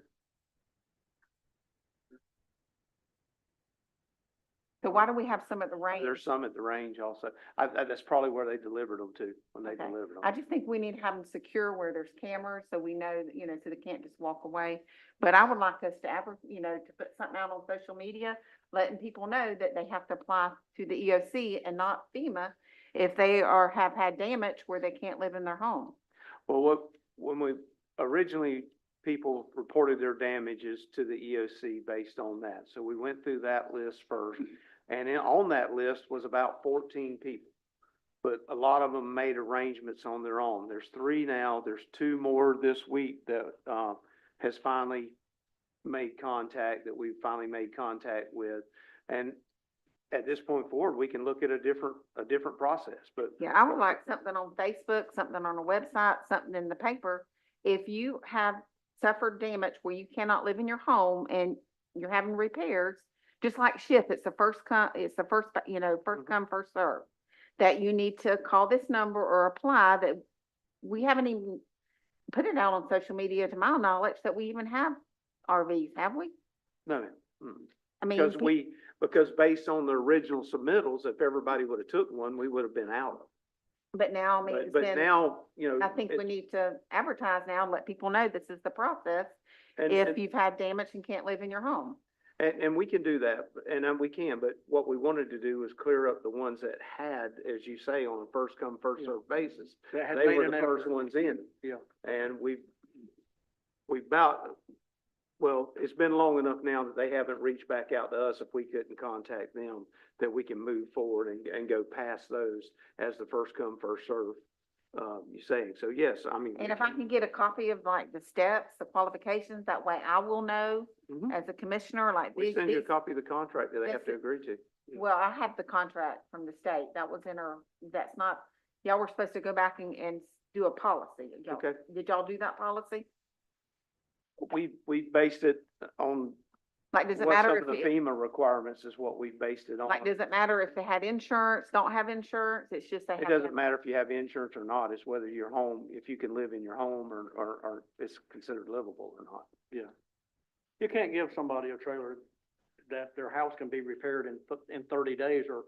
So why do we have some at the range? There's some at the range also. That's probably where they delivered them to, when they Okay. delivered them. I just think we need to have them secure where there's cameras, so we know, that, you know, so they can't just walk away. But I would like us to to put something out on social media, letting people know that they have to apply to the EOC and not FEMA if they have had damage where they can't live in their home. Well, when we originally, people reported their damages to the EOC based on that. So we went through that list first. And on that list was about 14 people. But a lot of them made arrangements on their own. There's 3 now. There's 2 more this week that, has finally made contact, that we've finally made contact with. And at this point forward, we can look at a different process, but. Yeah, I would like something on Facebook, something on a website, something in the paper. If you have suffered damage where you cannot live in your home and you're having repairs, just like SHIP, it's the first come, first come, first serve. That you need to call this number or apply, that we haven't even put it out on social media, to my knowledge, that we even have RVs, have we? No, ma'am. I mean, Because based on the original submittals, if everybody would have took one, we would have been out of it. but now, I mean, it's But been, now, I think we need to advertise now and let people know this is the process. and, If you've had damage and can't live in your home. and we can do that, and we can, but what we wanted to do was clear up the ones that had, as you say, on a first come, first served basis. That had They made were an the effort. first ones in. Yeah. And we it's been long enough now that they haven't reached back out to us if we couldn't contact them, that we can move forward and go past those as the first come, first serve, you saying. So yes, I mean. And if I can get a copy of like the steps, the qualifications, that way I will know Mhm. as a commissioner, like We these, send you a copy of the contract that they have to This- agree to. well, I have the contract from the state. That was in that's not, y'all were supposed to go back and do a policy. Okay. Did y'all do that policy? We based it on Like, does it what some matter of the if, FEMA requirements is what we based it on. like, does it matter if they had insurance, don't have insurance? It's just they have. It doesn't matter if you have insurance or not, it's whether your home, if you can live in your home or it's considered livable or not. Yeah. You can't give somebody a trailer that their house can be repaired in 30 days or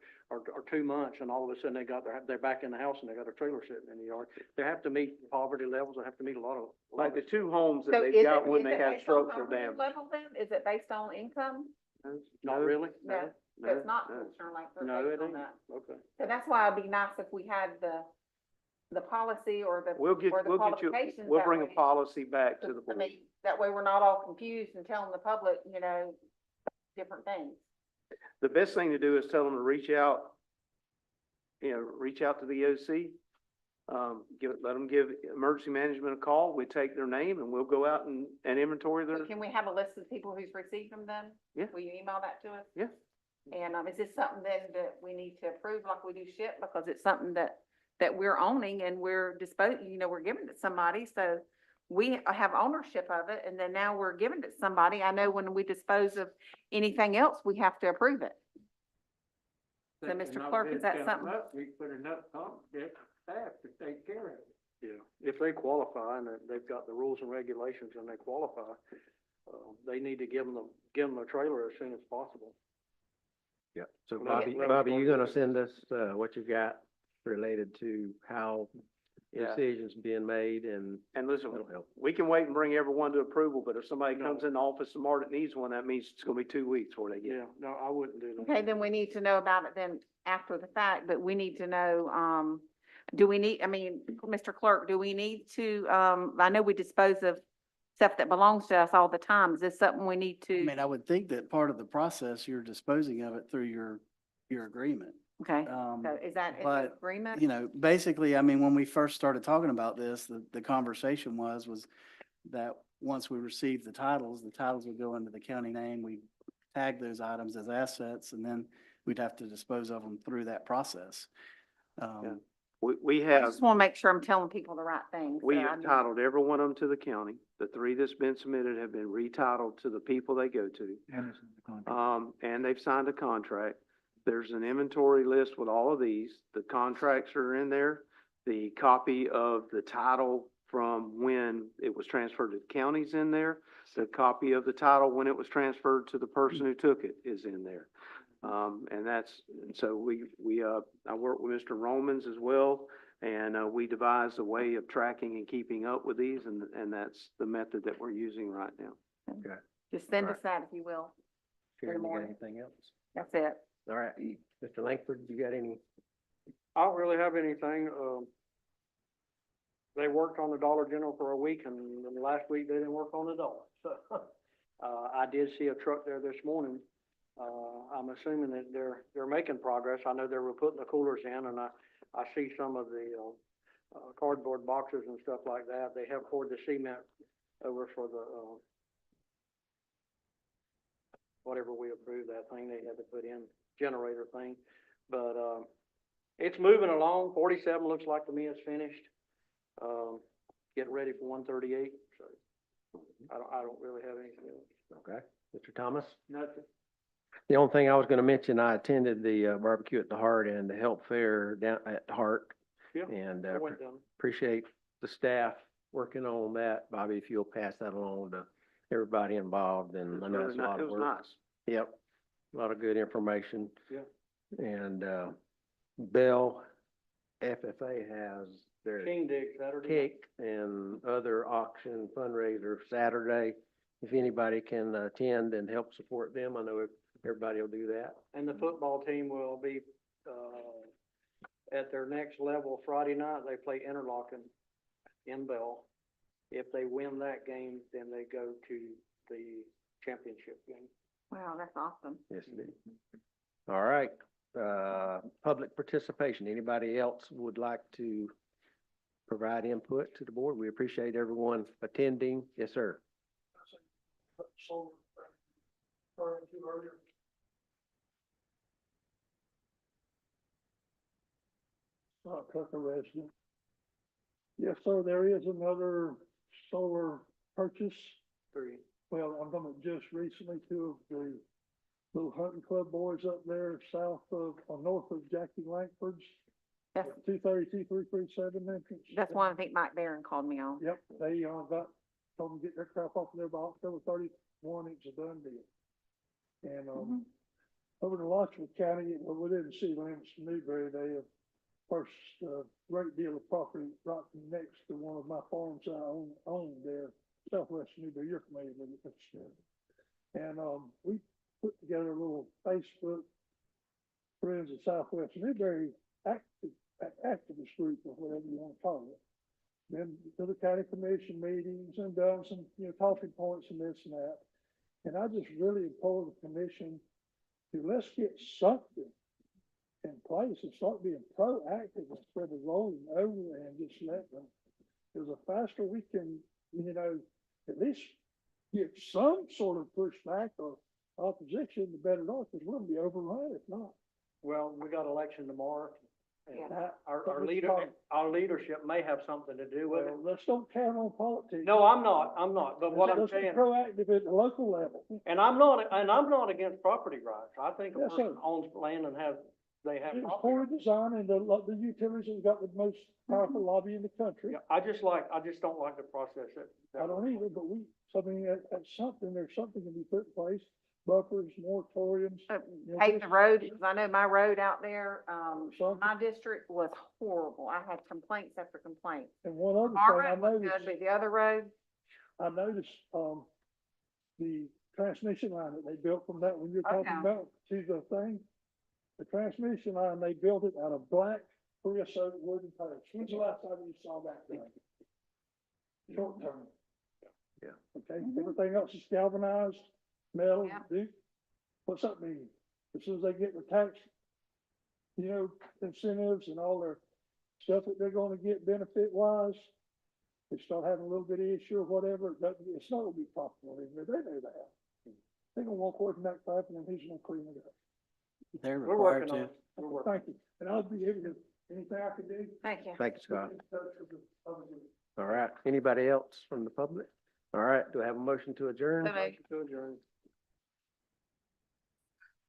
2 months, and all of a sudden they're back in the house and they got a trailer sitting in the yard. They have to meet poverty levels, they have to meet a lot of. Like the 2 homes So that is they've got it- when is they it had based on structural poverty damage. level then? Is it based on income? Not really? No, so it's not concerned like they're No, based it on ain't. that. Okay. So that's why it'd be nice if we had the policy or the, We'll get or the you, qualifications. we'll that bring a way. policy back to the I board. mean, that way we're not all confused and telling the public, different things. The best thing to do is tell them to reach out to the OC. Let them give emergency management a call. We take their name and we'll go out and inventory So their, can we have a list of people who's received them then? Yeah. Will you email that to us? Yeah. And, is this something then that we need to approve like we do SHIP? Because it's something that we're owning and we're we're giving it to somebody, so we have ownership of it, and then now we're giving it to somebody. I know when we dispose of anything else, we have to approve it. So, Mr. Clerk, is that something? We put enough staff to take care of it. Yeah, if they qualify and they've got the rules and regulations and they qualify, they need to give them a trailer as soon as possible. Yeah. So Well, Bobby, you're gonna send us, what you got related to how Yeah. decisions being made and and listen, that'll help. we can wait and bring everyone to approval, but if somebody comes in the office tomorrow that needs one, that means it's gonna be 2 weeks before they get it. Yeah, no, I wouldn't do that. Okay, then we need to know about it then after the fact, but we need to know, do we need, Mr. Clerk, do we need to, I know we dispose of stuff that belongs to us all the time. Is this something we need I to? mean, I would think that part of the process, you're disposing of it through your agreement. Okay, Um, so is that in the but, agreement? basically, when we first started talking about this, the conversation was that once we received the titles would go into the county name, we tag those items as assets, and then we'd have to dispose of them through that process. Yeah. We I have, just want to make sure I'm telling people the right things. we so I have know. titled every one of them to the county. The 3 that's been submitted have been retitled to the people they go to. And they've signed a contract. there's an inventory list with all of these. The contracts are in there. The copy of the title from when it was transferred to the county's in there. The copy of the title when it was transferred to the person who took it is in there. And so I worked with Mr. Romans as well, and, we devised a way of tracking and keeping up with these, and that's the method that we're using right now. Okay. Just send Right. us that if you will. Sharon, you got morning. anything else? That's it. All right, Mr. Langford, you got any? I don't really have anything, they worked on the Dollar General for a week, and then last week they didn't work on the dollar, so. I did see a truck there this morning. I'm assuming that they're making progress. I know they were putting the coolers in, and I see some of the, cardboard boxes and stuff like that. They have poured the cement over for the, whatever we approved, that thing they had to put in, generator thing. But, it's moving along. 47 looks like to me it's finished. Getting ready for 138, so I don't really have anything else. Okay. Mr. Thomas? Nothing. The only thing I was gonna mention, I attended the barbecue at the Heart and the Help Fair down at the Heart. Yeah, And I went down. appreciate the staff working on that. Bobby, if you'll pass that along to everybody involved, and I know it's a lot It of was work. nice. Yep, a lot of good information. Yeah. And, Bell FFA has their King Dig Saturday. kick and other auction fundraiser Saturday. If anybody can attend and help support them, I know everybody will do that. And the football team will be, at their next level Friday night. They play Interlochen in Bell. If they win that game, then they go to the championship game. Wow, that's awesome. Yes, indeed. All right, public participation. Anybody else would like to provide input to the board? We appreciate everyone attending. Yes, sir. Solar, referring to earlier. Tucker resident. Yes, sir, there is another solar purchase. Three. Well, I'm talking about just recently, two of the little hunting club boys up there south of, or north of Jackie Langford's. That's, 232-337 entrance. that's one I think Mike Barron called me on. Yep, they, told them to get their crap off of there by October 31, it's a done deal. And, Mhm. over in Alachua County, within the city limits of Newberry, they have purchased a great deal of property right next to one of my farms I own there, southwest Newberry. You're familiar with it, Mr. Smith. And, we put together a little Facebook Friends of Southwest Newberry activist group, or whatever you want to call it. Been to the county commission meetings and done some, talking points and this and that. And I just really implore the commission to let's get something in place and start being proactive instead of rolling over and just let them. Because the faster we can, at least get some sort of pushback or opposition, the better off, because we're gonna be overrun if not. Well, we got election tomorrow. And Yeah. our leadership may have something to do with it. Well, let's don't count on politics. No, I'm not, but what I'm Let's be saying, proactive at the local level. and I'm not against property rights. I think a Yes, sir. person owns land and they have It's property. poor design, and the utilities have got the most powerful lobby in the country. Yeah, I just don't like the process that. I don't either, but that's something, there's something to be put in place, buffers, moratoriums. Pave the road, because I know my road out there, Something. my district was horrible. I had complaints after complaints. And one other Our thing I road was good, noticed, but the other road, the transmission line that they built from that, when you're talking Okay. about to the thing, the transmission line, they built it out of black creosote wooden posts. When's the last time you saw that thing? Short term. Yeah. Okay, everything else is galvanized, metal, Yeah. dude. What's that mean? As soon as they get the tax, incentives and all their stuff that they're gonna get benefit wise, they start having a little bit of issue or whatever, it's not gonna be profitable anymore. They know that. They're gonna walk away from that crap and then who's gonna clean it up? They're We're required working on to. it. We're working. Thank you. And I'll be able to, anything I can do. thank you. Thank you, Scott. get in touch with the other group. All right, anybody else from the public? All right, do I have a motion to adjourn? So moved. To adjourn.